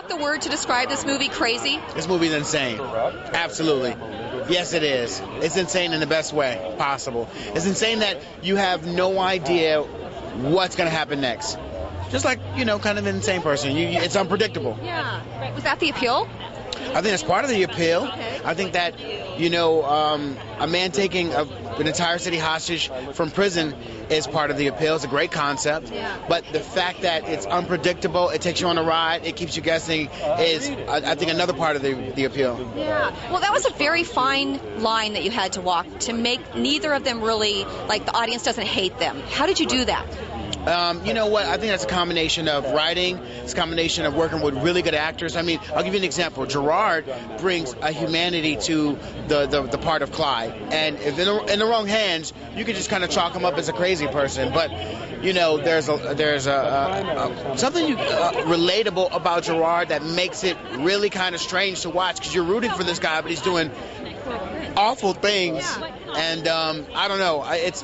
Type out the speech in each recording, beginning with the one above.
that the word to describe this movie, crazy? This movie's insane. Absolutely. Yes, it is. It's insane in the best way possible. It's insane that you have no idea what's going to happen next. Just like, kind of an insane person. It's unpredictable. Yeah. Was that the appeal? I think that's part of the appeal. Okay. I think that, a man taking an entire city hostage from prison is part of the appeal. It's a great concept. Yeah. But the fact that it's unpredictable, it takes you on a ride, it keeps you guessing, is, I think, another part of the appeal. Yeah. Well, that was a very fine line that you had to walk to make neither of them really, like, the audience doesn't hate them. How did you do that? You know what? I think that's a combination of writing. It's a combination of working with really good actors. I mean, I'll give you an example. Gerard brings a humanity to the part of Clyde, and if in the wrong hands, you could just kind of chalk him up as a crazy person. But there's something relatable about Gerard that makes it really kind of strange to watch, because you're rooting for this guy, but he's doing awful things. And I don't know. It's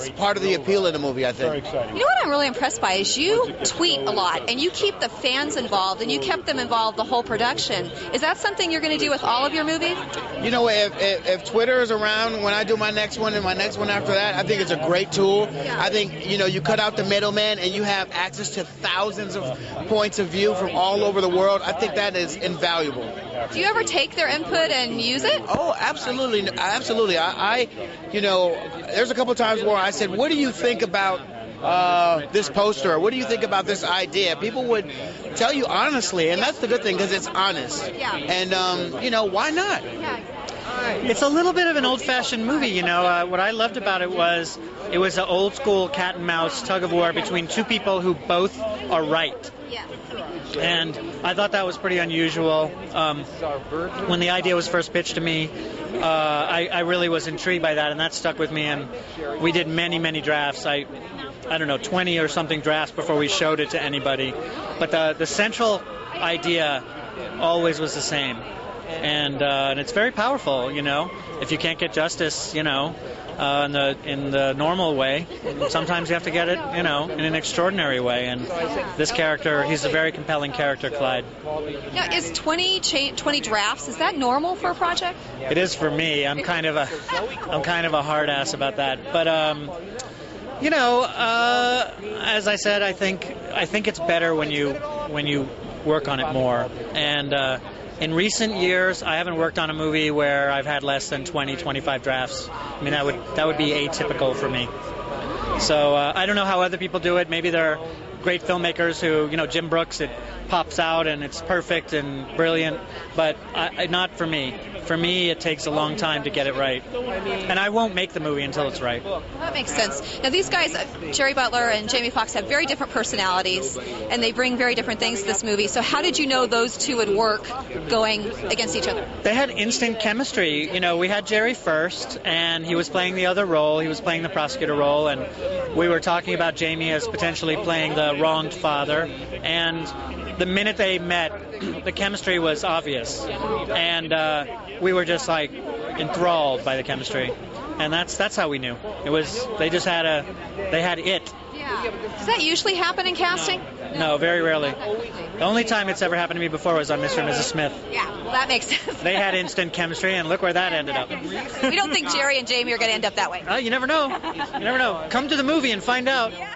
part of the appeal of the movie, I think. You know what I'm really impressed by is you tweet a lot and you keep the fans involved, and you kept them involved the whole production. Is that something you're going to do with all of your movies? If Twitter is around when I do my next one and my next one after that, I think it's a great tool. I think you cut out the middleman and you have access to thousands of points of view from all over the world. I think that is invaluable. Do you ever take their input and use it? Oh, absolutely. Absolutely. There's a couple times where I said, what do you think about this poster? What do you think about this idea? People would tell you honestly, and that's the good thing, because it's honest. Yeah. And, why not? Yeah. It's a little bit of an old-fashioned movie, What I loved about it was an old-school cat and mouse tug-of-war between two people who both are right. Yeah. And I thought that was pretty unusual. When the idea was first pitched to me, I really was intrigued by that, and that stuck with me. And we did many, many drafts. I don't know, 20 or something drafts before we showed it to anybody. But the central idea always was the same. And it's very powerful, If you can't get justice, in the normal way, sometimes you have to get it, in an extraordinary way. And this character, he's a very compelling character, Clyde. Now, is 20 drafts, is that normal for a project? It is for me. I'm kind of a hard ass about that. But as I said, I think it's better when you work on it more. And in recent years, I haven't worked on a movie where I've had less than 20, 25 drafts. I mean, that would be atypical for me. So I don't know how other people do it. Maybe there are great filmmakers who, Jim Brooks, it pops out and it's perfect and brilliant. But not for me. For me, it takes a long time to get it right. And I won't make the movie until it's right. That makes sense. Now, these guys, Jerry Butler and Jamie Foxx, have very different personalities, and they bring very different things to this movie. So how did you know those two would work going against each other? They had instant chemistry. We had Jerry first, and he was playing the other role. He was playing the prosecutor role, and we were talking about Jamie as potentially playing the wronged father. And the minute they met, the chemistry was obvious, and we were just like enthralled by the chemistry, and that's how we knew. They had it. Yeah. Does that usually happen in casting? No, very rarely. The only time it's ever happened to me before was on Mr. and Mrs. Smith. Yeah, well, that makes sense. They had instant chemistry, and look where that ended up. We don't think Jerry and Jamie are going to end up that way. You never know. You never know. Come to the movie and find out. Yeah.